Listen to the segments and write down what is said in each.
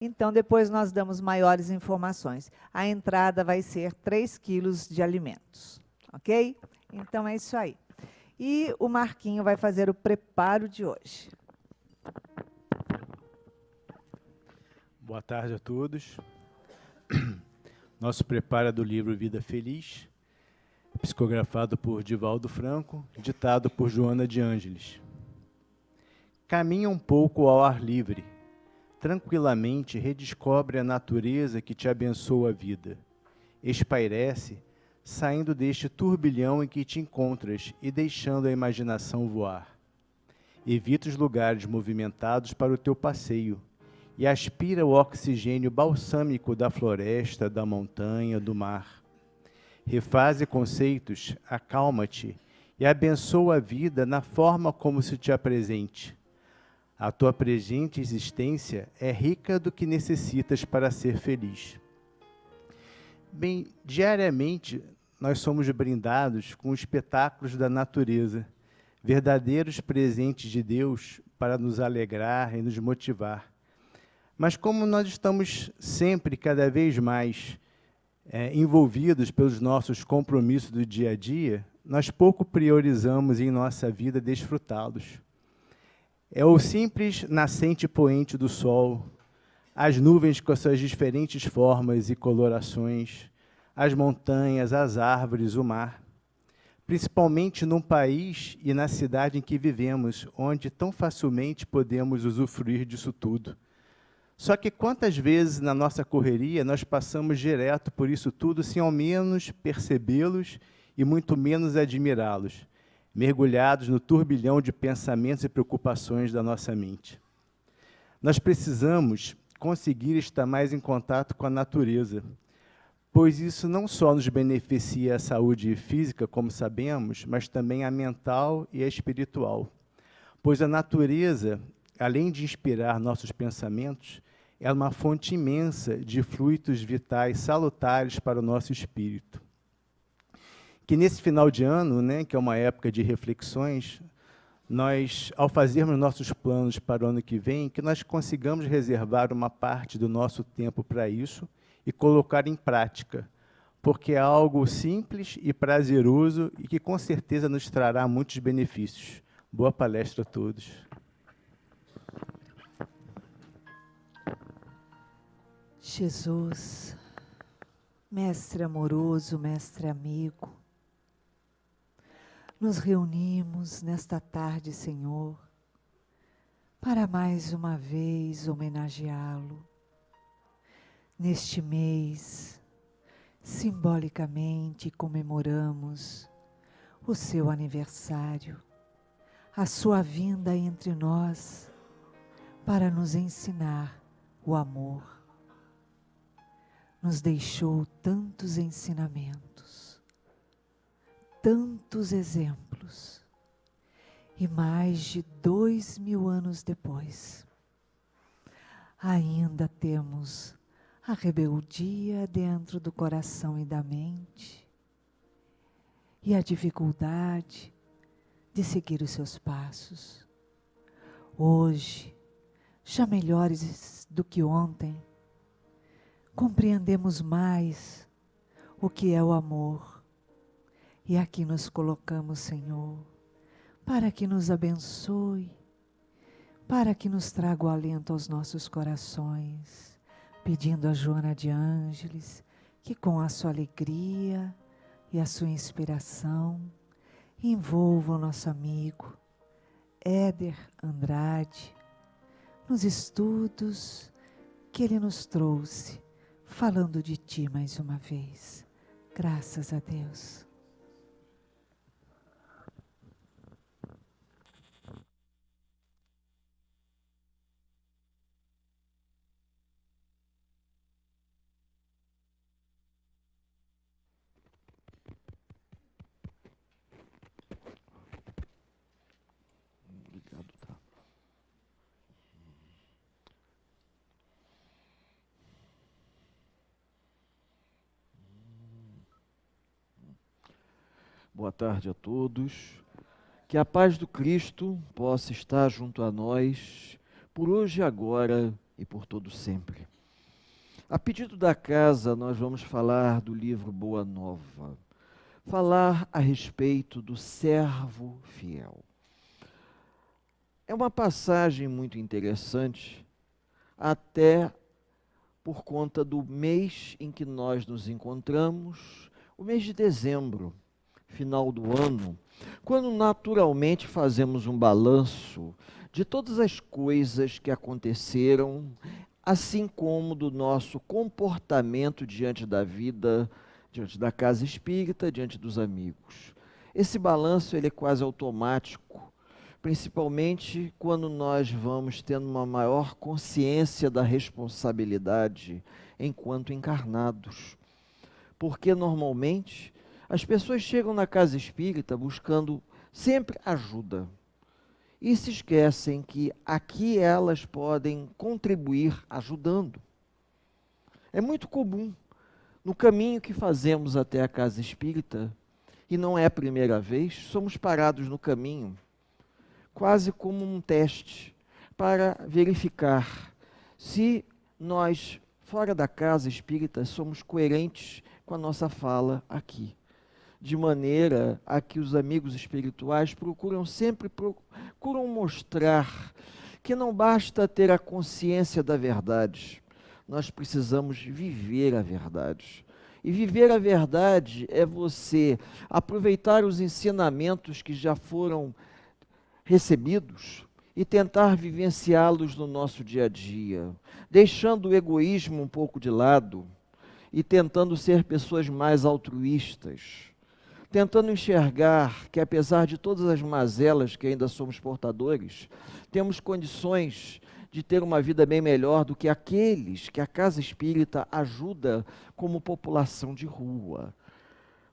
Então, depois nós damos maiores informações. A entrada vai ser 3 quilos de alimentos, ok? Então, é isso aí. E o Marquinho vai fazer o preparo de hoje. Boa tarde a todos. Nosso preparo é do livro Vida Feliz, psicografado por Divaldo Franco, ditado por Joana de Ângeles. Caminha um pouco ao ar livre. Tranquilamente redescobre a natureza que te abençoa a vida. Espairece, saindo deste turbilhão em que te encontras e deixando a imaginação voar. Evita os lugares movimentados para o teu passeio e aspira o oxigênio balsâmico da floresta, da montanha, do mar. Refaze conceitos, acalma-te e abençoa a vida na forma como se te apresente. A tua presente existência é rica do que necessitas para ser feliz. Bem, diariamente nós somos brindados com espetáculos da natureza, verdadeiros presentes de Deus para nos alegrar e nos motivar. Mas como nós estamos sempre, cada vez mais, envolvidos pelos nossos compromissos do dia a dia, nós pouco priorizamos em nossa vida desfrutá-los. É o simples nascente poente do sol, as nuvens com as suas diferentes formas e colorações, as montanhas, as árvores, o mar. Principalmente num país e na cidade em que vivemos, onde tão facilmente podemos usufruir disso tudo. Só que quantas vezes na nossa correria nós passamos direto por isso tudo sem ao menos percebê-los e muito menos admirá-los, mergulhados no turbilhão de pensamentos e preocupações da nossa mente. Nós precisamos conseguir estar mais em contato com a natureza, pois isso não só nos beneficia a saúde física, como sabemos, mas também a mental e a espiritual. Pois a natureza, além de inspirar nossos pensamentos, é uma fonte imensa de fluidos vitais salutares para o nosso espírito. Que nesse final de ano, né, que é uma época de reflexões, nós, ao fazermos nossos planos para o ano que vem, que nós consigamos reservar uma parte do nosso tempo para isso e colocar em prática, porque é algo simples e prazeroso e que com certeza nos trará muitos benefícios. Boa palestra a todos. Jesus, mestre amoroso, mestre amigo, nos reunimos nesta tarde, Senhor, para mais uma vez homenageá-lo. Neste mês, simbolicamente comemoramos o seu aniversário, a sua vinda entre nós para nos ensinar o amor. Nos deixou tantos ensinamentos, tantos exemplos, e mais de 2000 anos depois, ainda temos a rebeldia dentro do coração e da mente, e a dificuldade de seguir os seus passos. Hoje, já melhores do que ontem, compreendemos mais o que é o amor. E aqui nos colocamos, Senhor, para que nos abençoe, para que nos traga o alento aos nossos corações, pedindo a Joana de Ângeles que com a sua alegria e a sua inspiração envolva o nosso amigo Éder Andrade nos estudos que ele nos trouxe, falando de ti mais uma vez. Graças a Deus. Obrigado, tá? Boa tarde a todos. Que a paz do Cristo possa estar junto a nós, por hoje e agora e por todo sempre. A pedido da casa, nós vamos falar do livro Boa Nova, falar a respeito do servo fiel. É uma passagem muito interessante, até por conta do mês em que nós nos encontramos, o mês de dezembro, final do ano, quando naturalmente fazemos um balanço de todas as coisas que aconteceram, assim como do nosso comportamento diante da vida, diante da casa espírita, diante dos amigos. Esse balanço ele é quase automático, principalmente quando nós vamos tendo uma maior consciência da responsabilidade enquanto encarnados. Porque normalmente as pessoas chegam na casa espírita buscando sempre ajuda e se esquecem que aqui elas podem contribuir ajudando. É muito comum, no caminho que fazemos até a casa espírita, e não é a primeira vez, somos parados no caminho, quase como um teste, para verificar se nós, fora da casa espírita, somos coerentes com a nossa fala aqui. De maneira a que os amigos espirituais procuram mostrar que não basta ter a consciência da verdade, nós precisamos viver a verdade. E viver a verdade é você aproveitar os ensinamentos que já foram recebidos e tentar vivenciá-los no nosso dia a dia, deixando o egoísmo um pouco de lado e tentando ser pessoas mais altruístas, tentando enxergar que, apesar de todas as mazelas que ainda somos portadores, temos condições de ter uma vida bem melhor do que aqueles que a casa espírita ajuda como população de rua.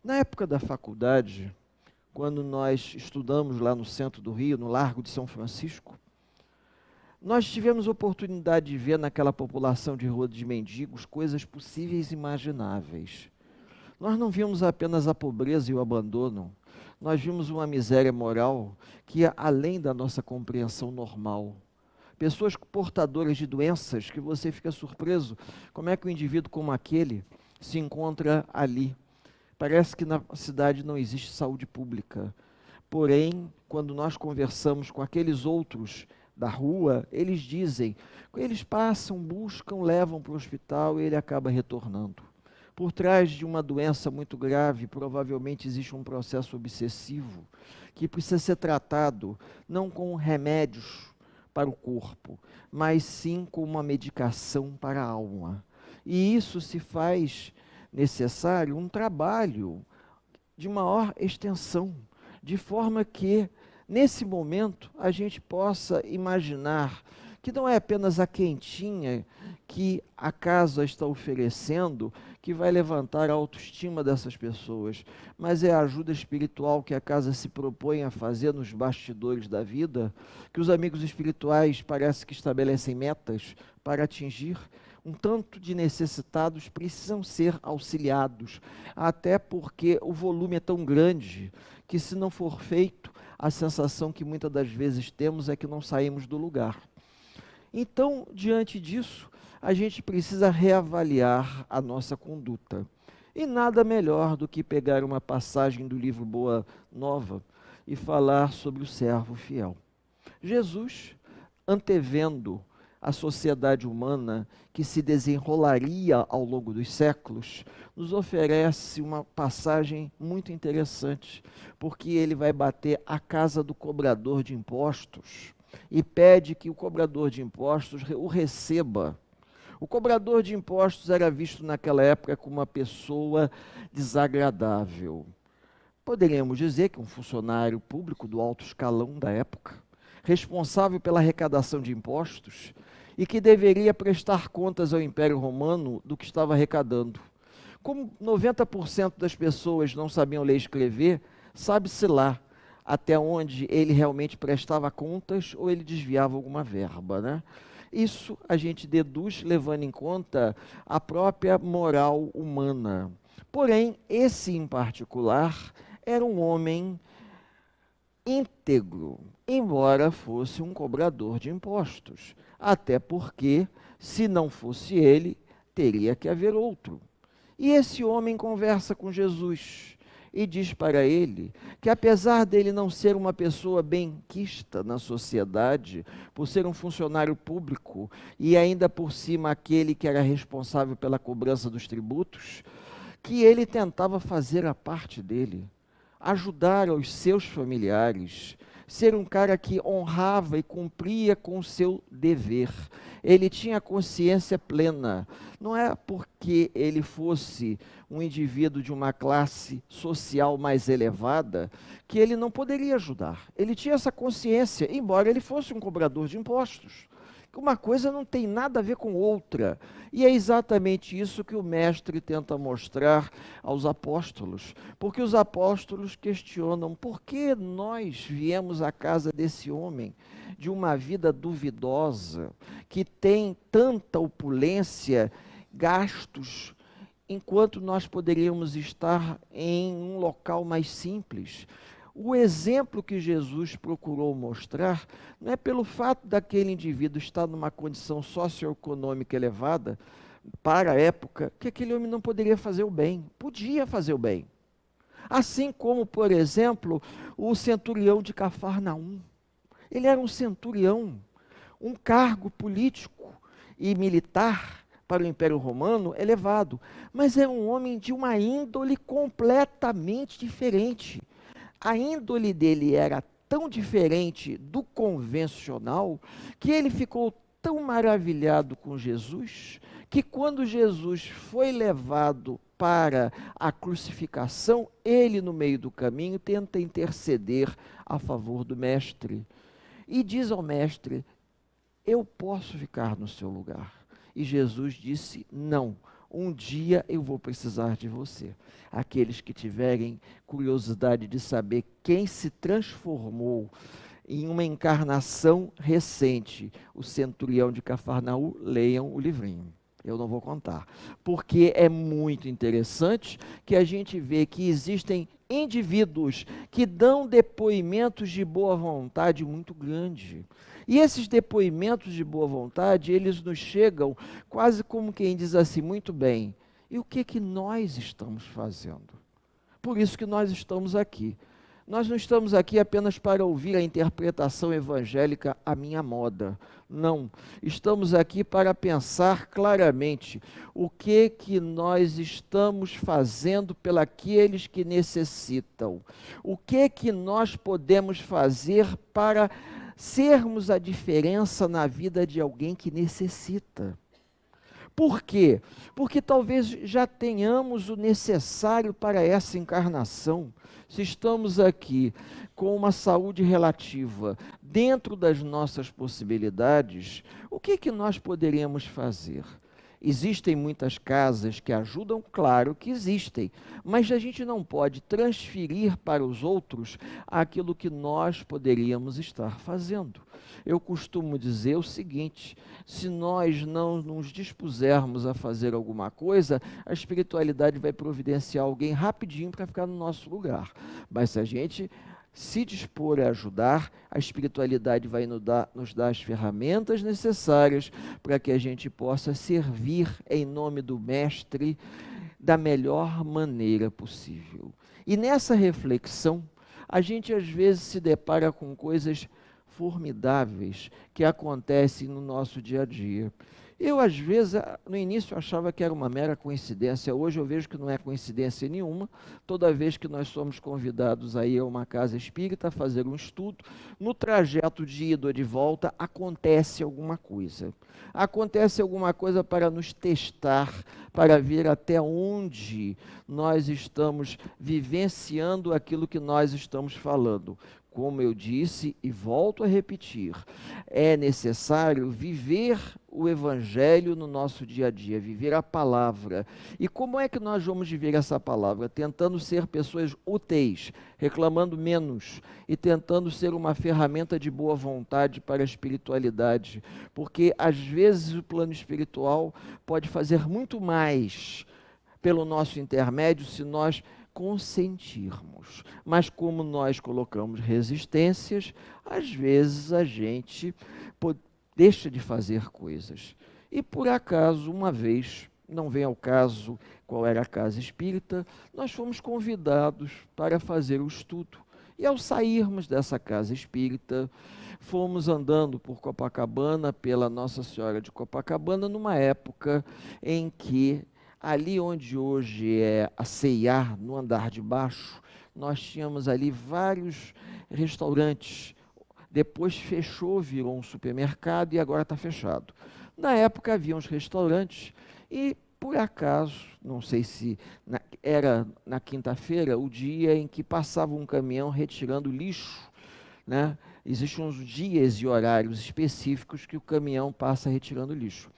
Na época da faculdade, quando nós estudamos lá no centro do Rio, no Largo de São Francisco, nós tivemos a oportunidade de ver naquela população de rua de mendigos coisas possíveis e imagináveis. Nós não vimos apenas a pobreza e o abandono, nós vimos uma miséria moral que ia além da nossa compreensão normal. Pessoas portadoras de doenças que você fica surpreso, como é que um indivíduo como aquele se encontra ali? Parece que na cidade não existe saúde pública. Porém, quando nós conversamos com aqueles outros da rua, eles dizem, eles passam, buscam, levam para o hospital e ele acaba retornando. Por trás de uma doença muito grave, provavelmente existe um processo obsessivo que precisa ser tratado não com remédios para o corpo, mas sim com uma medicação para a alma. E isso se faz necessário um trabalho de maior extensão, de forma que, nesse momento, a gente possa imaginar que não é apenas a quentinha que a casa está oferecendo que vai levantar a autoestima dessas pessoas, mas é a ajuda espiritual que a casa se propõe a fazer nos bastidores da vida, que os amigos espirituais parece que estabelecem metas para atingir. Um tanto de necessitados precisam ser auxiliados, até porque o volume é tão grande que, se não for feito, a sensação que muitas das vezes temos é que não saímos do lugar. Então, diante disso, a gente precisa reavaliar a nossa conduta. E nada melhor do que pegar uma passagem do livro Boa Nova e falar sobre o servo fiel. Jesus, antevendo a sociedade humana que se desenrolaria ao longo dos séculos, nos oferece uma passagem muito interessante, porque ele vai bater a casa do cobrador de impostos e pede que o cobrador de impostos o receba. O cobrador de impostos era visto naquela época como uma pessoa desagradável. Poderíamos dizer que um funcionário público do alto escalão da época, responsável pela arrecadação de impostos e que deveria prestar contas ao Império Romano do que estava arrecadando. Como 90% das pessoas não sabiam ler e escrever, sabe-se lá até onde ele realmente prestava contas ou ele desviava alguma verba, né? Isso a gente deduz levando em conta a própria moral humana. Porém, esse em particular era um homem íntegro, embora fosse um cobrador de impostos. Até porque, se não fosse ele, teria que haver outro. E esse homem conversa com Jesus e diz para ele que, apesar dele não ser uma pessoa benquista na sociedade, por ser um funcionário público e ainda por cima aquele que era responsável pela cobrança dos tributos, que ele tentava fazer a parte dele, ajudar os seus familiares, ser um cara que honrava e cumpria com o seu dever. Ele tinha consciência plena. Não é porque ele fosse um indivíduo de uma classe social mais elevada que ele não poderia ajudar. Ele tinha essa consciência, embora ele fosse um cobrador de impostos. Uma coisa não tem nada a ver com outra. E é exatamente isso que o mestre tenta mostrar aos apóstolos. Porque os apóstolos questionam por que nós viemos à casa desse homem, de uma vida duvidosa, que tem tanta opulência, gastos, enquanto nós poderíamos estar em um local mais simples. O exemplo que Jesus procurou mostrar não é pelo fato daquele indivíduo estar numa condição socioeconômica elevada, para a época, que aquele homem não poderia fazer o bem. Podia fazer o bem. Assim como, por exemplo, o centurião de Cafarnaum. Ele era um centurião, um cargo político e militar para o Império Romano elevado, mas era um homem de uma índole completamente diferente. A índole dele era tão diferente do convencional que ele ficou tão maravilhado com Jesus que, quando Jesus foi levado para a crucificação, ele, no meio do caminho, tenta interceder a favor do mestre e diz ao mestre: eu posso ficar no seu lugar. E Jesus disse: não. Um dia eu vou precisar de você. Aqueles que tiverem curiosidade de saber quem se transformou em uma encarnação recente, o centurião de Cafarnaum, leiam o livrinho. Eu não vou contar, porque é muito interessante que a gente vê que existem indivíduos que dão depoimentos de boa vontade muito grande. E esses depoimentos de boa vontade, eles nos chegam quase como quem diz assim: muito bem, e o que nós estamos fazendo? Por isso que nós estamos aqui. Nós não estamos aqui apenas para ouvir a interpretação evangélica à minha moda. Não, estamos aqui para pensar claramente o que nós estamos fazendo pelos que necessitam. O que nós podemos fazer para sermos a diferença na vida de alguém que necessita. Por quê? Porque talvez já tenhamos o necessário para essa encarnação. Se estamos aqui com uma saúde relativa, dentro das nossas possibilidades, o que nós poderíamos fazer? Existem muitas casas que ajudam, claro que existem, mas a gente não pode transferir para os outros aquilo que nós poderíamos estar fazendo. Eu costumo dizer o seguinte: se nós não nos dispusermos a fazer alguma coisa, a espiritualidade vai providenciar alguém rapidinho para ficar no nosso lugar. Mas se a gente se dispor a ajudar, a espiritualidade vai nos dar as ferramentas necessárias para que a gente possa servir em nome do Mestre da melhor maneira possível. E nessa reflexão, a gente às vezes se depara com coisas formidáveis que acontecem no nosso dia a dia. Eu, às vezes, no início achava que era uma mera coincidência. Hoje eu vejo que não é coincidência nenhuma. Toda vez que nós somos convidados a ir a uma casa espírita, a fazer um estudo, no trajeto de ida ou de volta, acontece alguma coisa. Acontece alguma coisa para nos testar, para ver até onde nós estamos vivenciando aquilo que nós estamos falando. Como eu disse e volto a repetir, é necessário viver o Evangelho no nosso dia a dia, viver a palavra. E como é que nós vamos viver essa palavra? Tentando ser pessoas úteis, reclamando menos e tentando ser uma ferramenta de boa vontade para a espiritualidade. Porque às vezes o plano espiritual pode fazer muito mais pelo nosso intermédio se nós consentirmos, mas como nós colocamos resistências, às vezes a gente deixa de fazer coisas. E por acaso, uma vez, não vem ao caso qual era a casa espírita, nós fomos convidados para fazer o estudo. E ao sairmos dessa casa espírita, fomos andando por Copacabana, pela Nossa Senhora de Copacabana, numa época em que, ali onde hoje é a C&A, no andar de baixo, nós tínhamos ali vários restaurantes. Depois fechou, virou um supermercado e agora está fechado. Na época havia uns restaurantes e, por acaso, não sei se era na quinta-feira, o dia em que passava um caminhão retirando lixo, né? Existem uns dias e horários específicos que o caminhão passa retirando lixo.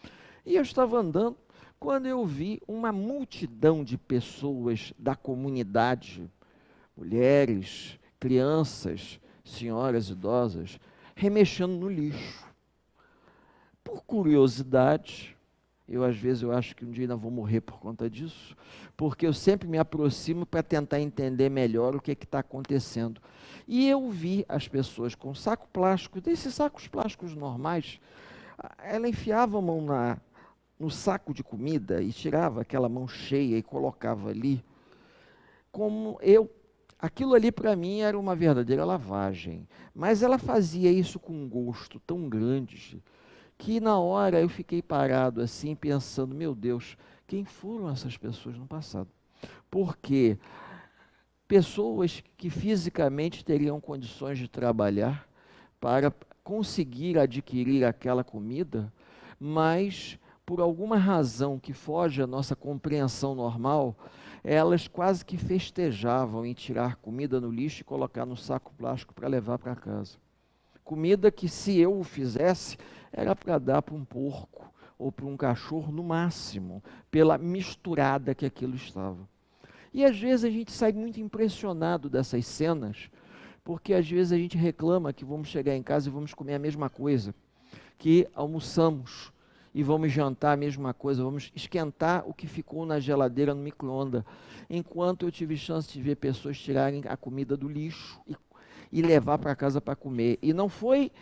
E eu estava andando quando eu vi uma multidão de pessoas da comunidade, mulheres, crianças, senhoras idosas, remexendo no lixo. Por curiosidade, às vezes eu acho que um dia ainda vou morrer por conta disso, porque eu sempre me aproximo para tentar entender melhor o que está acontecendo. E eu vi as pessoas com saco plástico, desses sacos plásticos normais, ela enfiava a mão no saco de comida e tirava aquela mão cheia e colocava ali, aquilo ali para mim era uma verdadeira lavagem, mas ela fazia isso com um gosto tão grande, que na hora eu fiquei parado assim, pensando, meu Deus, quem foram essas pessoas no passado? Porque pessoas que fisicamente teriam condições de trabalhar para conseguir adquirir aquela comida, mas por alguma razão que foge à nossa compreensão normal, elas quase que festejavam em tirar comida no lixo e colocar no saco plástico para levar para casa. Comida que, se eu o fizesse, era para dar para um porco ou para um cachorro no máximo, pela misturada que aquilo estava. E às vezes a gente sai muito impressionado dessas cenas, porque às vezes a gente reclama que vamos chegar em casa e vamos comer a mesma coisa, que almoçamos e vamos jantar a mesma coisa, vamos esquentar o que ficou na geladeira no micro-ondas, enquanto eu tive chance de ver pessoas tirarem a comida do lixo e levar para casa para comer. E não foi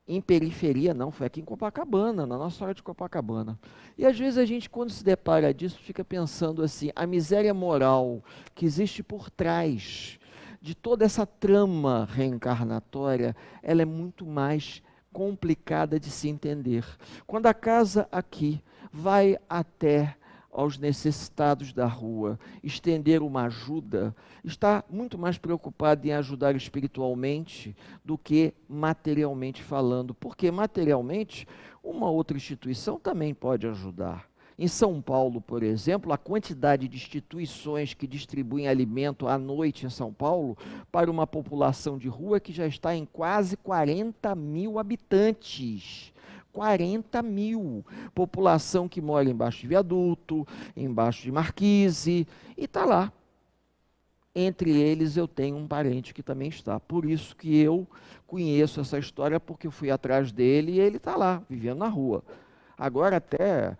em periferia, não, foi aqui em Copacabana, na nossa hora de Copacabana. E às vezes a gente, quando se depara disso, fica pensando assim, a miséria moral que existe por trás de toda essa trama reencarnatória, ela é muito mais complicada de se entender. Quando a casa aqui vai até aos necessitados da rua, estender uma ajuda, está muito mais preocupado em ajudar espiritualmente do que materialmente falando, porque materialmente uma outra instituição também pode ajudar. Em São Paulo, por exemplo, a quantidade de instituições que distribuem alimento à noite em São Paulo para uma população de rua que já está em quase 40 mil habitantes. 40 mil, população que mora embaixo de viaduto, embaixo de marquise, e está lá. Entre eles eu tenho um parente que também está, por isso que eu conheço essa história, porque eu fui atrás dele e ele está lá, vivendo na rua. Agora até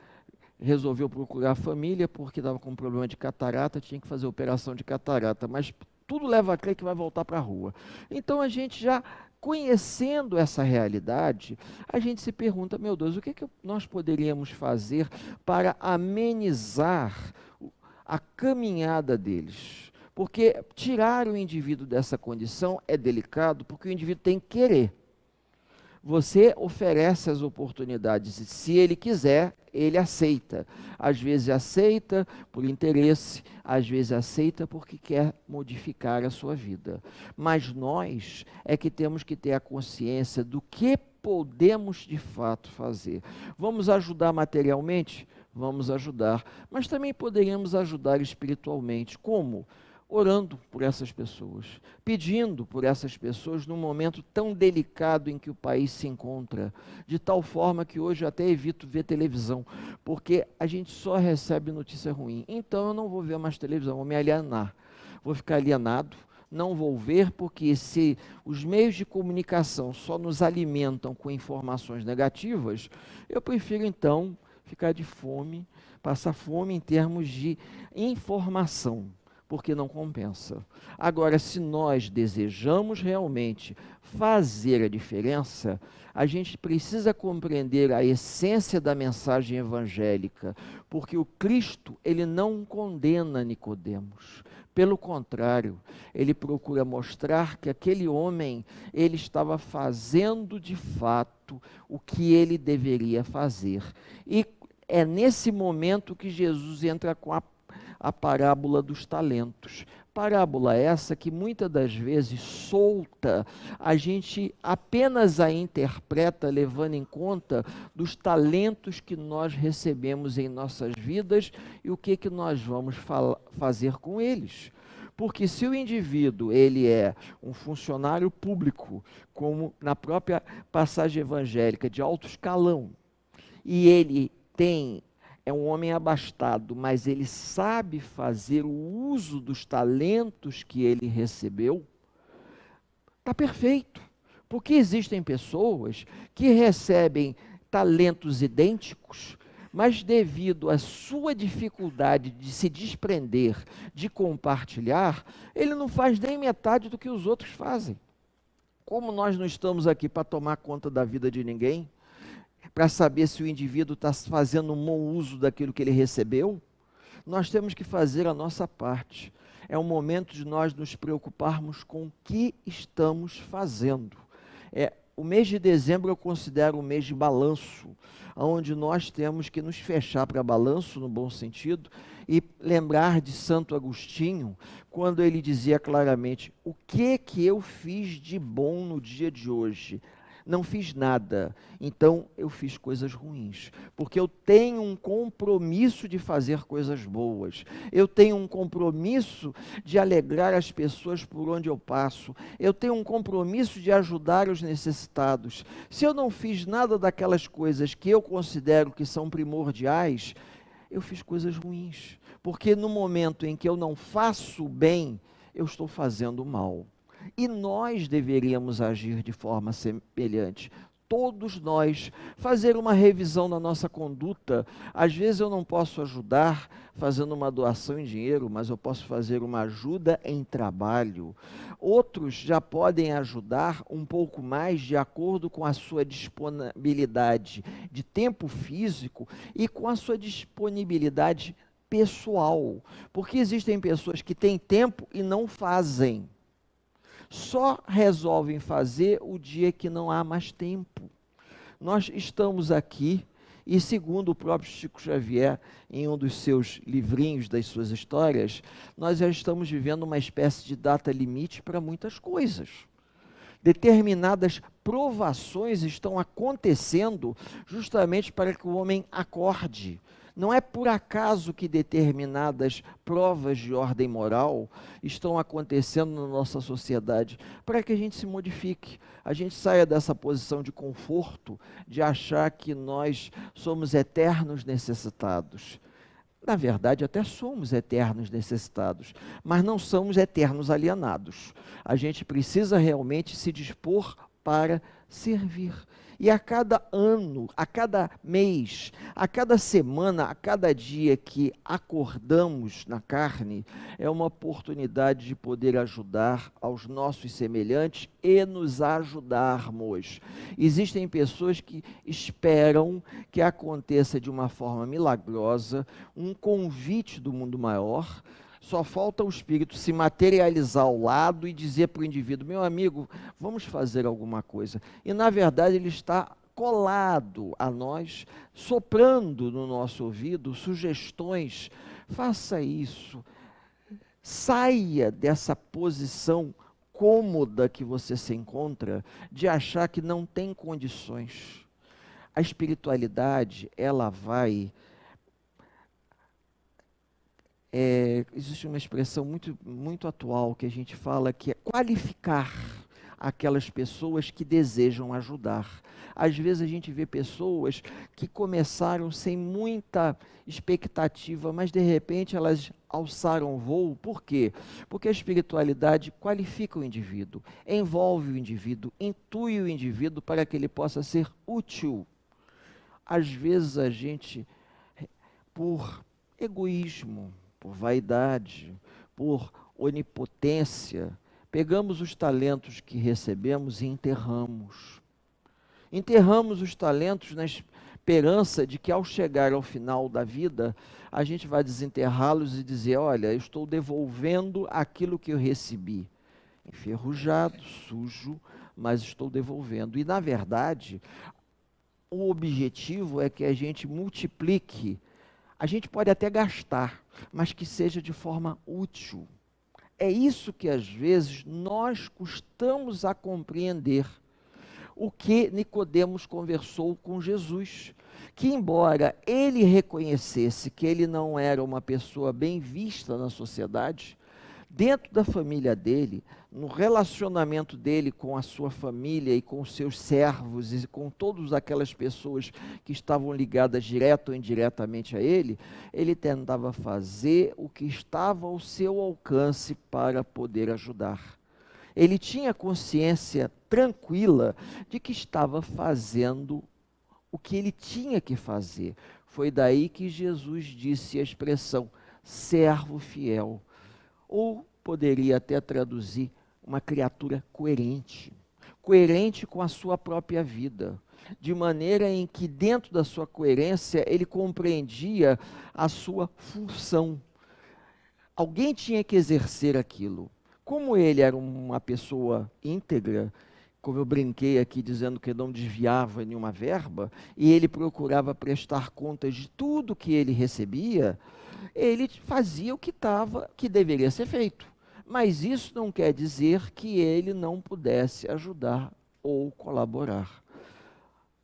resolveu procurar a família, porque estava com um problema de catarata, tinha que fazer operação de catarata, mas tudo leva a crer que vai voltar para a rua. Então a gente já, conhecendo essa realidade, a gente se pergunta, meu Deus, o que nós poderíamos fazer para amenizar a caminhada deles? Porque tirar o indivíduo dessa condição é delicado, porque o indivíduo tem que querer. Você oferece as oportunidades, e se ele quiser, ele aceita. Às vezes aceita por interesse, às vezes aceita porque quer modificar a sua vida. Mas nós é que temos que ter a consciência do que podemos de fato fazer. Vamos ajudar materialmente? Vamos ajudar. Mas também poderíamos ajudar espiritualmente. Como? Orando por essas pessoas, pedindo por essas pessoas num momento tão delicado em que o país se encontra, de tal forma que hoje eu até evito ver televisão, porque a gente só recebe notícia ruim. Então eu não vou ver mais televisão, vou me alienar, vou ficar alienado, não vou ver, porque se os meios de comunicação só nos alimentam com informações negativas, eu prefiro então ficar de fome, passar fome em termos de informação. porque não compensa. Agora, se nós desejamos realmente fazer a diferença, a gente precisa compreender a essência da mensagem evangélica, porque o Cristo, ele não condena Nicodemos. Pelo contrário, ele procura mostrar que aquele homem, ele estava fazendo de fato o que ele deveria fazer. E é nesse momento que Jesus entra com a parábola dos talentos. Parábola essa que muitas das vezes solta, a gente apenas a interpreta levando em conta dos talentos que nós recebemos em nossas vidas e o que nós vamos fazer com eles. Porque se o indivíduo ele é um funcionário público, como na própria passagem evangélica de alto escalão, e ele é um homem abastado, mas ele sabe fazer o uso dos talentos que ele recebeu, está perfeito. Porque existem pessoas que recebem talentos idênticos, mas devido à sua dificuldade de se desprender, de compartilhar, ele não faz nem metade do que os outros fazem. Como nós não estamos aqui para tomar conta da vida de ninguém, para saber se o indivíduo está fazendo um bom uso daquilo que ele recebeu, nós temos que fazer a nossa parte. É o momento de nós nos preocuparmos com o que estamos fazendo. O mês de dezembro eu considero um mês de balanço, onde nós temos que nos fechar para balanço, no bom sentido, e lembrar de Santo Agostinho, quando ele dizia claramente, o que eu fiz de bom no dia de hoje? Não fiz nada, então eu fiz coisas ruins, porque eu tenho um compromisso de fazer coisas boas, eu tenho um compromisso de alegrar as pessoas por onde eu passo, eu tenho um compromisso de ajudar os necessitados. Se eu não fiz nada daquelas coisas que eu considero que são primordiais, eu fiz coisas ruins, porque no momento em que eu não faço o bem, eu estou fazendo o mal. E nós deveríamos agir de forma semelhante. Todos nós, fazer uma revisão na nossa conduta. Às vezes eu não posso ajudar fazendo uma doação em dinheiro, mas eu posso fazer uma ajuda em trabalho. Outros já podem ajudar um pouco mais de acordo com a sua disponibilidade de tempo físico e com a sua disponibilidade pessoal. Porque existem pessoas que têm tempo e não fazem. Só resolvem fazer o dia que não há mais tempo. Nós estamos aqui, e segundo o próprio Chico Xavier, em um dos seus livrinhos, das suas histórias, nós já estamos vivendo uma espécie de data limite para muitas coisas. Determinadas provações estão acontecendo justamente para que o homem acorde. Não é por acaso que determinadas provas de ordem moral estão acontecendo na nossa sociedade, para que a gente se modifique, a gente saia dessa posição de conforto, de achar que nós somos eternos necessitados. Na verdade, até somos eternos necessitados, mas não somos eternos alienados. A gente precisa realmente se dispor para servir. E a cada ano, a cada mês, a cada semana, a cada dia que acordamos na carne, é uma oportunidade de poder ajudar aos nossos semelhantes e nos ajudarmos. Existem pessoas que esperam que aconteça de uma forma milagrosa um convite do mundo maior. Só falta o Espírito se materializar ao lado e dizer para o indivíduo, meu amigo, vamos fazer alguma coisa. E na verdade ele está colado a nós, soprando no nosso ouvido sugestões, faça isso, saia dessa posição cômoda que você se encontra, de achar que não tem condições. A espiritualidade, ela vai... existe uma expressão muito atual que a gente fala que é qualificar aquelas pessoas que desejam ajudar. Às vezes a gente vê pessoas que começaram sem muita expectativa, mas de repente elas alçaram o voo. Por quê? Porque a espiritualidade qualifica o indivíduo, envolve o indivíduo, intui o indivíduo para que ele possa ser útil. Às vezes a gente, por egoísmo, por vaidade, por onipotência, pegamos os talentos que recebemos e enterramos. Enterramos os talentos na esperança de que ao chegar ao final da vida, a gente vai desenterrá-los e dizer, olha, eu estou devolvendo aquilo que eu recebi. Enferrujado, sujo, mas estou devolvendo. E na verdade, o objetivo é que a gente multiplique. A gente pode até gastar, mas que seja de forma útil. É isso que às vezes nós custamos a compreender. O que Nicodemos conversou com Jesus, que embora ele reconhecesse que ele não era uma pessoa bem vista na sociedade, dentro da família dele, no relacionamento dele com a sua família e com os seus servos e com todas aquelas pessoas que estavam ligadas direto ou indiretamente a ele, ele tentava fazer o que estava ao seu alcance para poder ajudar. Ele tinha consciência tranquila de que estava fazendo o que ele tinha que fazer. Foi daí que Jesus disse a expressão servo fiel. Ou poderia até traduzir uma criatura coerente. Coerente com a sua própria vida. De maneira em que dentro da sua coerência ele compreendia a sua função. Alguém tinha que exercer aquilo. Como ele era uma pessoa íntegra, como eu brinquei aqui dizendo que não desviava nenhuma verba, e ele procurava prestar contas de tudo que ele recebia, ele fazia o que deveria ser feito. Mas isso não quer dizer que ele não pudesse ajudar ou colaborar.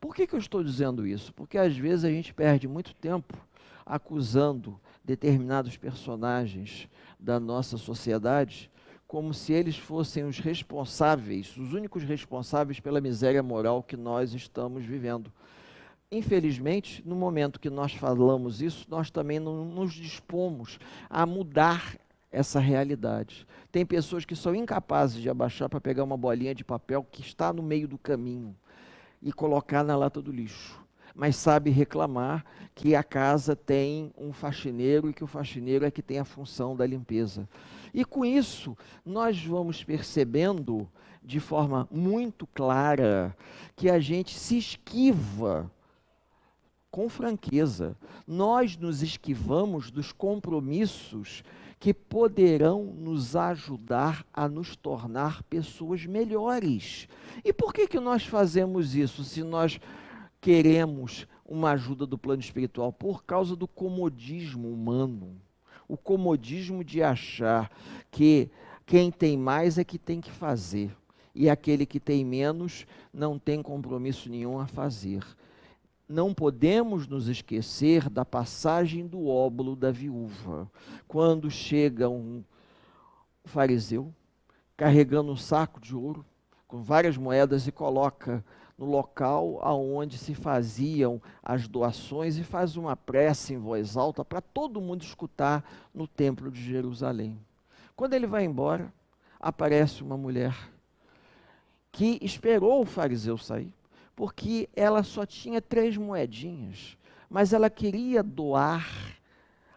Por que eu estou dizendo isso? Porque às vezes a gente perde muito tempo acusando determinados personagens da nossa sociedade como se eles fossem os responsáveis, os únicos responsáveis pela miséria moral que nós estamos vivendo. Infelizmente, no momento que nós falamos isso, nós também não nos dispomos a mudar essa realidade. Tem pessoas que são incapazes de abaixar para pegar uma bolinha de papel que está no meio do caminho e colocar na lata do lixo. Mas sabe reclamar que a casa tem um faxineiro e que o faxineiro é que tem a função da limpeza. E com isso, nós vamos percebendo de forma muito clara que a gente se esquiva com franqueza. Nós nos esquivamos dos compromissos que poderão nos ajudar a nos tornar pessoas melhores. E por que nós fazemos isso se nós queremos uma ajuda do plano espiritual? Por causa do comodismo humano. O comodismo de achar que quem tem mais é que tem que fazer. E aquele que tem menos não tem compromisso nenhum a fazer. Não podemos nos esquecer da passagem do óbolo da viúva. Quando chega um fariseu carregando um saco de ouro com várias moedas e coloca no local aonde se faziam as doações e faz uma prece em voz alta para todo mundo escutar no templo de Jerusalém. Quando ele vai embora, aparece uma mulher que esperou o fariseu sair, porque ela só tinha 3 moedinhas, mas ela queria doar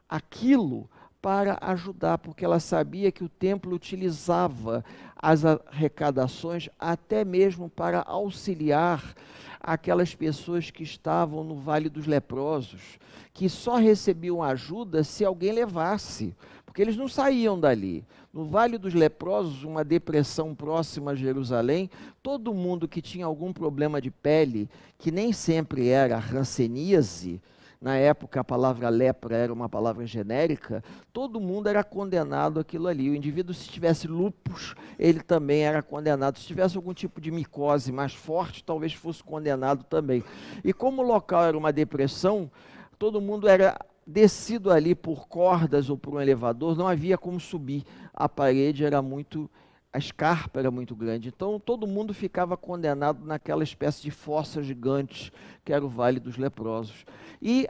aquilo para ajudar, porque ela sabia que o templo utilizava as arrecadações até mesmo para auxiliar aquelas pessoas que estavam no Vale dos Leprosos, que só recebiam ajuda se alguém levasse, porque eles não saíam dali. No Vale dos Leprosos, uma depressão próxima a Jerusalém, todo mundo que tinha algum problema de pele, que nem sempre era hanseníase, na época a palavra lepra era uma palavra genérica, todo mundo era condenado àquilo ali. O indivíduo, se tivesse lúpus, ele também era condenado. Se tivesse algum tipo de micose mais forte, talvez fosse condenado também. E como o local era uma depressão, todo mundo era descido ali por cordas ou por um elevador, não havia como subir. A parede era muito, a escarpa era muito grande. Então todo mundo ficava condenado naquela espécie de fossa gigante que era o Vale dos Leprosos. E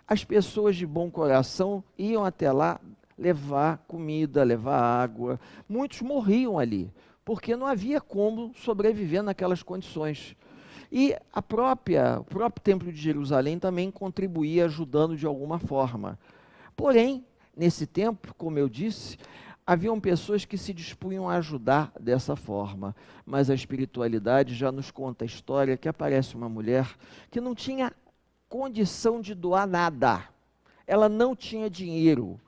as pessoas de bom coração iam até lá levar comida, levar água. Muitos morriam ali, porque não havia como sobreviver naquelas condições. E o próprio Templo de Jerusalém também contribuía ajudando de alguma forma. Porém, nesse tempo, como eu disse, haviam pessoas que se dispunham a ajudar dessa forma, mas a espiritualidade já nos conta a história que aparece uma mulher que não tinha condição de doar nada, ela não tinha dinheiro,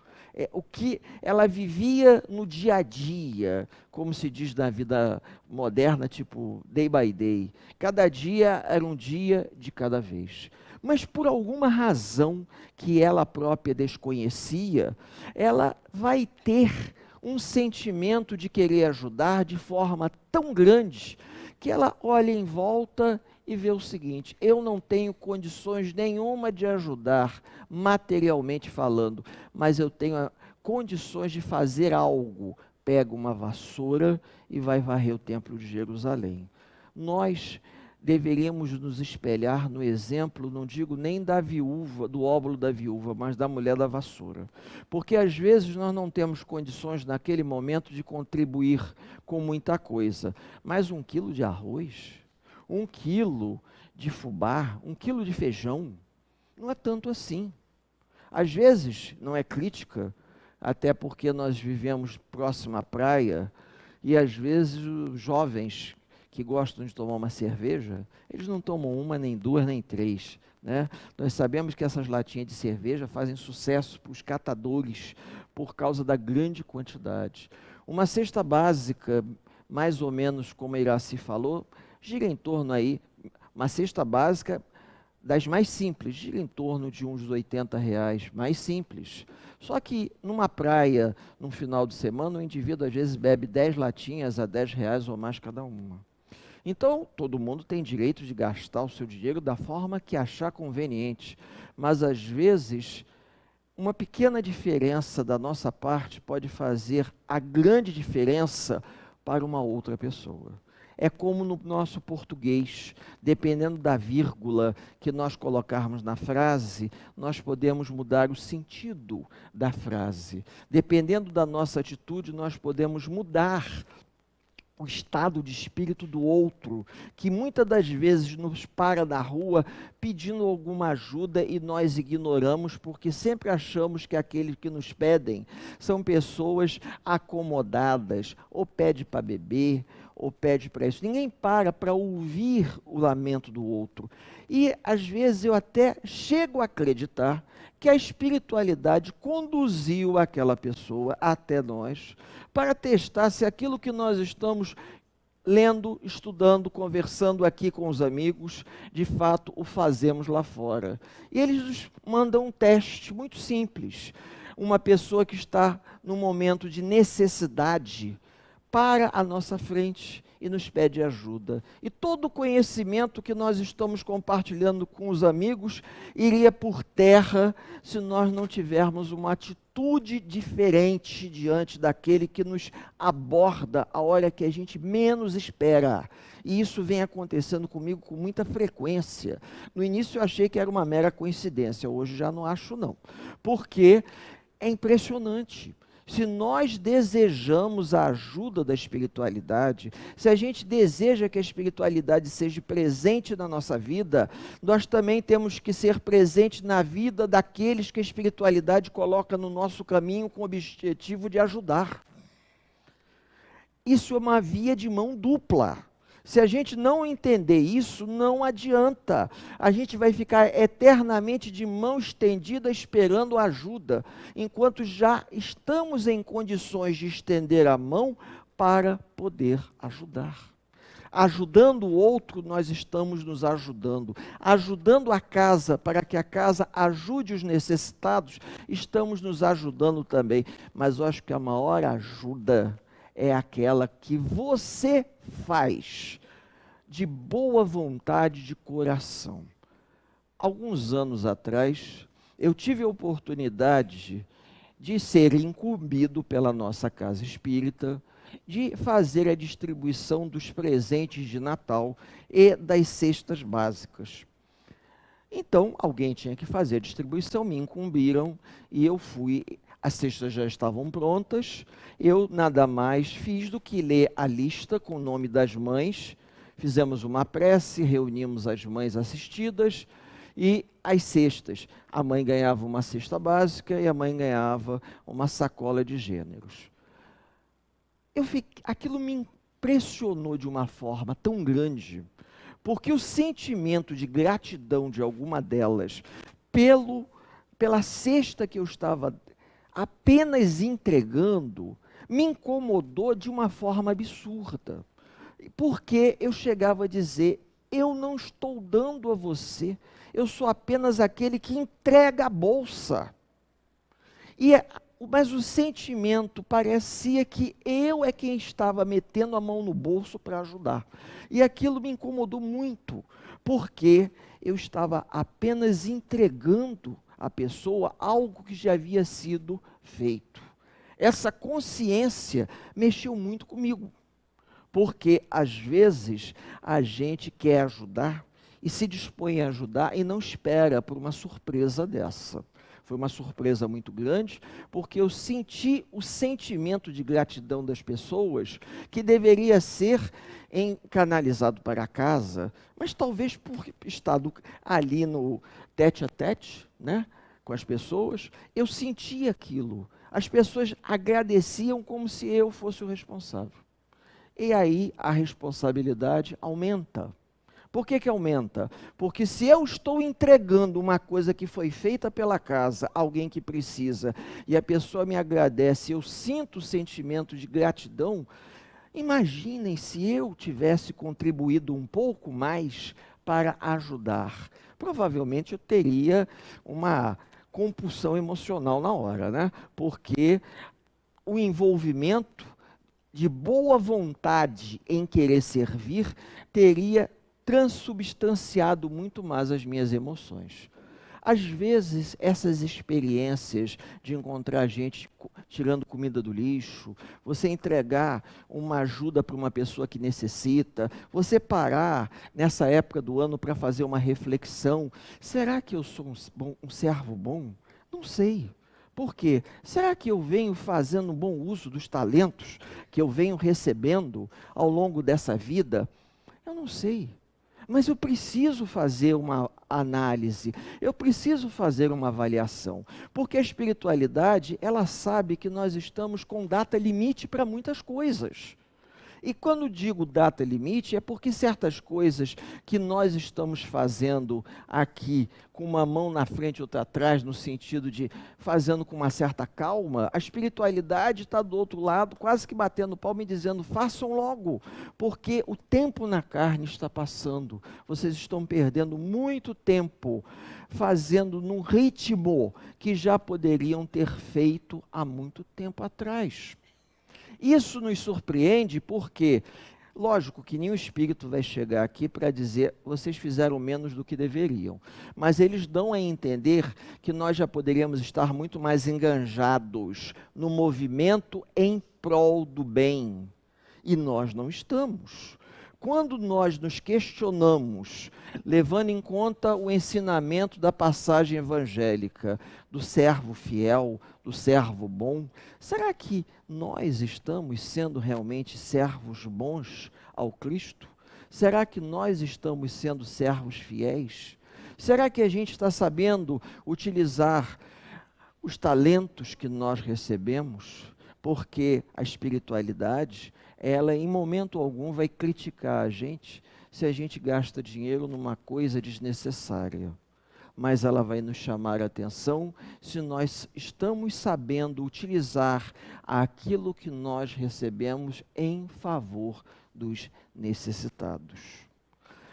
o que ela vivia no dia a dia, como se diz na vida moderna, tipo day by day, cada dia era um dia de cada vez. Mas por alguma razão que ela própria desconhecia, ela vai ter um sentimento de querer ajudar de forma tão grande que ela olha em volta e vê o seguinte: eu não tenho condições nenhuma de ajudar materialmente falando, mas eu tenho condições de fazer algo. Pega uma vassoura e vai varrer o templo de Jerusalém. Nós deveríamos nos espelhar no exemplo, não digo nem da viúva, do óbolo da viúva, mas da mulher da vassoura. Porque às vezes nós não temos condições naquele momento de contribuir com muita coisa, mas 1 quilo de arroz, 1 quilo de fubá, 1 quilo de feijão, não é tanto assim. Às vezes, não é crítica, até porque nós vivemos próximo à praia, e às vezes os jovens que gostam de tomar uma cerveja, eles não tomam 1, nem 2, nem 3, né? Nós sabemos que essas latinhas de cerveja fazem sucesso para os catadores, por causa da grande quantidade. Uma cesta básica, mais ou menos como a Iraci falou, gira em torno aí, uma cesta básica das mais simples, gira em torno de uns R$80, mais simples. Só que numa praia, num final de semana, o indivíduo às vezes bebe 10 latinhas a R$10 ou mais cada uma. Então, todo mundo tem direito de gastar o seu dinheiro da forma que achar conveniente, mas às vezes uma pequena diferença da nossa parte pode fazer a grande diferença para uma outra pessoa. É como no nosso português, dependendo da vírgula que nós colocarmos na frase, nós podemos mudar o sentido da frase. Dependendo da nossa atitude, nós podemos mudar o estado de espírito do outro, que muitas das vezes nos para na rua pedindo alguma ajuda e nós ignoramos, porque sempre achamos que aqueles que nos pedem são pessoas acomodadas, ou pede para beber, ou pede para isso. Ninguém para ouvir o lamento do outro. E às vezes eu até chego a acreditar que a espiritualidade conduziu aquela pessoa até nós para testar se aquilo que nós estamos lendo, estudando, conversando aqui com os amigos, de fato o fazemos lá fora. E eles nos mandam um teste muito simples. Uma pessoa que está num momento de necessidade para a nossa frente e nos pede ajuda. E todo o conhecimento que nós estamos compartilhando com os amigos iria por terra se nós não tivermos uma atitude diferente diante daquele que nos aborda a hora que a gente menos espera. E isso vem acontecendo comigo com muita frequência. No início eu achei que era uma mera coincidência, hoje já não acho não. Porque é impressionante. Se nós desejamos a ajuda da espiritualidade, se a gente deseja que a espiritualidade seja presente na nossa vida, nós também temos que ser presentes na vida daqueles que a espiritualidade coloca no nosso caminho com o objetivo de ajudar. Isso é uma via de mão dupla. Se a gente não entender isso, não adianta. A gente vai ficar eternamente de mão estendida esperando ajuda, enquanto já estamos em condições de estender a mão para poder ajudar. Ajudando o outro, nós estamos nos ajudando. Ajudando a casa, para que a casa ajude os necessitados, estamos nos ajudando também. Mas eu acho que a maior ajuda é aquela que você faz de boa vontade, de coração. Alguns anos atrás, eu tive a oportunidade de ser incumbido pela nossa casa espírita de fazer a distribuição dos presentes de Natal e das cestas básicas. Então, alguém tinha que fazer a distribuição, me incumbiram e eu fui. As cestas já estavam prontas, eu nada mais fiz do que ler a lista com o nome das mães, fizemos uma prece, reunimos as mães assistidas e as cestas. A mãe ganhava uma cesta básica e a mãe ganhava uma sacola de gêneros. aquilo me impressionou de uma forma tão grande, porque o sentimento de gratidão de alguma delas, pela cesta que eu estava apenas entregando, me incomodou de uma forma absurda. Porque eu chegava a dizer, eu não estou dando a você, eu sou apenas aquele que entrega a bolsa. Mas o sentimento parecia que eu é quem estava metendo a mão no bolso para ajudar. E aquilo me incomodou muito, porque eu estava apenas entregando à pessoa algo que já havia sido feito. Essa consciência mexeu muito comigo, porque às vezes a gente quer ajudar e se dispõe a ajudar e não espera por uma surpresa dessa. Foi uma surpresa muito grande, porque eu senti o sentimento de gratidão das pessoas, que deveria ser canalizado para casa, mas talvez por estar ali no tete-a-tete, né, com as pessoas, eu senti aquilo. As pessoas agradeciam como se eu fosse o responsável. E aí a responsabilidade aumenta. Por que aumenta? Porque se eu estou entregando uma coisa que foi feita pela casa, alguém que precisa, e a pessoa me agradece, eu sinto o sentimento de gratidão, imaginem se eu tivesse contribuído um pouco mais para ajudar. Provavelmente eu teria uma compulsão emocional na hora, né? Porque o envolvimento de boa vontade em querer servir teria transubstanciado muito mais as minhas emoções. Às vezes, essas experiências de encontrar gente tirando comida do lixo, você entregar uma ajuda para uma pessoa que necessita, você parar nessa época do ano para fazer uma reflexão, será que eu sou um servo bom? Não sei. Por quê? Será que eu venho fazendo um bom uso dos talentos que eu venho recebendo ao longo dessa vida? Eu não sei. Mas eu preciso fazer uma análise, eu preciso fazer uma avaliação, porque a espiritualidade, ela sabe que nós estamos com data limite para muitas coisas. E quando digo data limite, é porque certas coisas que nós estamos fazendo aqui, com uma mão na frente e outra atrás, no sentido de fazendo com uma certa calma, a espiritualidade está do outro lado, quase que batendo palma e dizendo, façam logo, porque o tempo na carne está passando. Vocês estão perdendo muito tempo fazendo num ritmo que já poderiam ter feito há muito tempo atrás. Isso nos surpreende porque, lógico que nenhum espírito vai chegar aqui para dizer, vocês fizeram menos do que deveriam. Mas eles dão a entender que nós já poderíamos estar muito mais enganjados no movimento em prol do bem. E nós não estamos. Quando nós nos questionamos, levando em conta o ensinamento da passagem evangélica, do servo fiel, do servo bom, será que nós estamos sendo realmente servos bons ao Cristo? Será que nós estamos sendo servos fiéis? Será que a gente está sabendo utilizar os talentos que nós recebemos? Porque a espiritualidade, ela em momento algum vai criticar a gente se a gente gasta dinheiro numa coisa desnecessária. Mas ela vai nos chamar a atenção se nós estamos sabendo utilizar aquilo que nós recebemos em favor dos necessitados.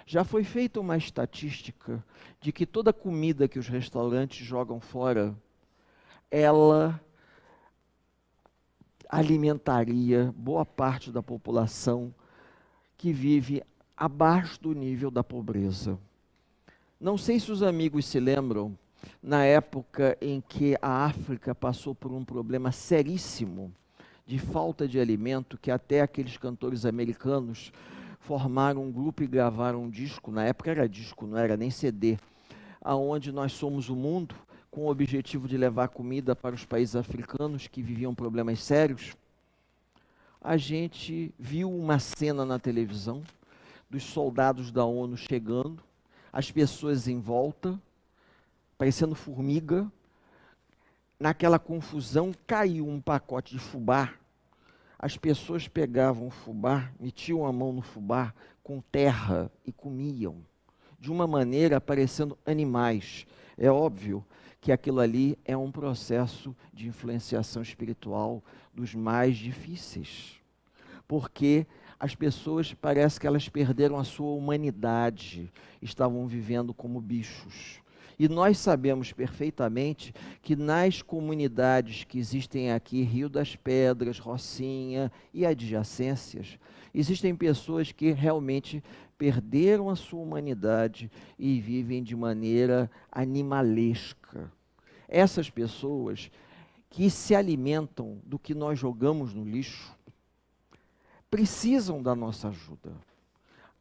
Já foi feita uma estatística de que toda comida que os restaurantes jogam fora, ela alimentaria boa parte da população que vive abaixo do nível da pobreza. Não sei se os amigos se lembram, na época em que a África passou por um problema seríssimo de falta de alimento, que até aqueles cantores americanos formaram um grupo e gravaram um disco, na época era disco, não era nem CD, aonde nós somos o mundo, com o objetivo de levar comida para os países africanos que viviam problemas sérios. A gente viu uma cena na televisão dos soldados da ONU chegando, as pessoas em volta, parecendo formiga. Naquela confusão, caiu um pacote de fubá. as pessoas pegavam o fubá, metiam a mão no fubá com terra e comiam, de uma maneira parecendo animais. É óbvio que aquilo ali é um processo de influenciação espiritual dos mais difíceis, porque as pessoas parece que elas perderam a sua humanidade, estavam vivendo como bichos. E nós sabemos perfeitamente que nas comunidades que existem aqui, Rio das Pedras, Rocinha e adjacências, existem pessoas que realmente perderam a sua humanidade e vivem de maneira animalesca. Essas pessoas que se alimentam do que nós jogamos no lixo, precisam da nossa ajuda.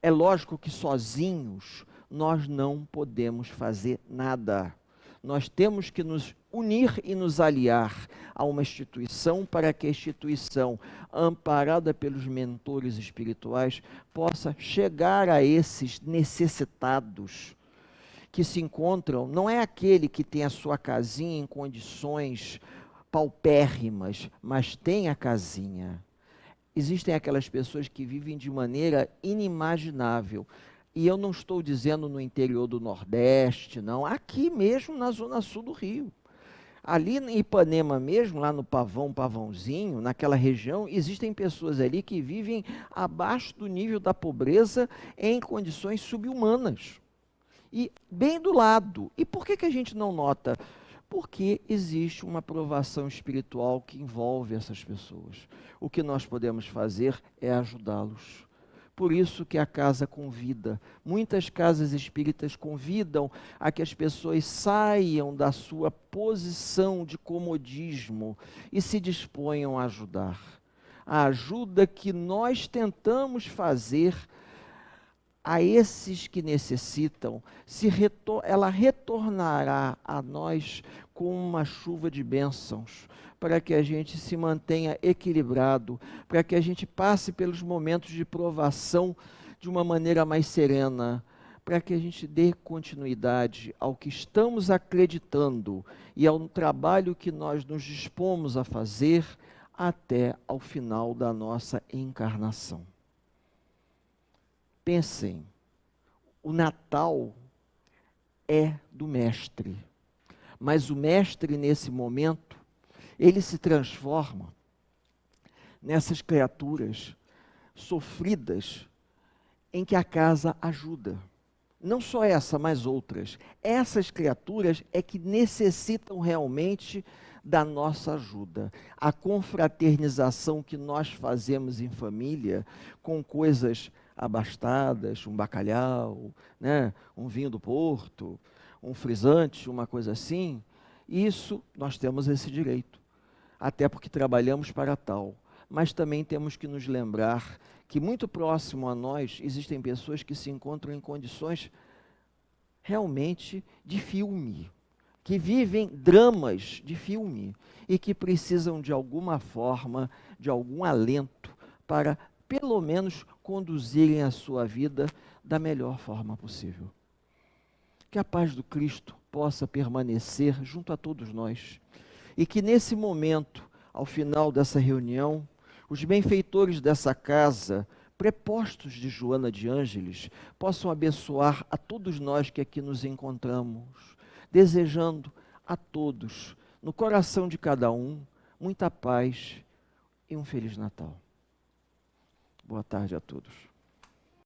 É lógico que sozinhos nós não podemos fazer nada. Nós temos que nos unir e nos aliar a uma instituição para que a instituição, amparada pelos mentores espirituais, possa chegar a esses necessitados que se encontram. Não é aquele que tem a sua casinha em condições paupérrimas, mas tem a casinha. Existem aquelas pessoas que vivem de maneira inimaginável. E eu não estou dizendo no interior do Nordeste, não. Aqui mesmo na Zona Sul do Rio. Ali em Ipanema mesmo, lá no Pavãozinho, naquela região, existem pessoas ali que vivem abaixo do nível da pobreza em condições subhumanas. E bem do lado. E por que a gente não nota? Porque existe uma provação espiritual que envolve essas pessoas. O que nós podemos fazer é ajudá-los. Por isso que a casa convida. Muitas casas espíritas convidam a que as pessoas saiam da sua posição de comodismo e se disponham a ajudar. A ajuda que nós tentamos fazer a esses que necessitam, ela retornará a nós com uma chuva de bênçãos, para que a gente se mantenha equilibrado, para que a gente passe pelos momentos de provação de uma maneira mais serena, para que a gente dê continuidade ao que estamos acreditando e ao trabalho que nós nos dispomos a fazer até ao final da nossa encarnação. Pensem, o Natal é do Mestre, mas o Mestre nesse momento, ele se transforma nessas criaturas sofridas em que a casa ajuda. Não só essa, mas outras. Essas criaturas é que necessitam realmente da nossa ajuda. A confraternização que nós fazemos em família com coisas abastadas, um bacalhau, né, um vinho do Porto, um frisante, uma coisa assim, isso nós temos esse direito, até porque trabalhamos para tal. Mas também temos que nos lembrar que muito próximo a nós existem pessoas que se encontram em condições realmente de filme, que vivem dramas de filme e que precisam de alguma forma, de algum alento para pelo menos conduzirem a sua vida da melhor forma possível. Que a paz do Cristo possa permanecer junto a todos nós e que nesse momento, ao final dessa reunião, os benfeitores dessa casa, prepostos de Joana de Ângeles, possam abençoar a todos nós que aqui nos encontramos, desejando a todos, no coração de cada um, muita paz e um Feliz Natal. Boa tarde a todos.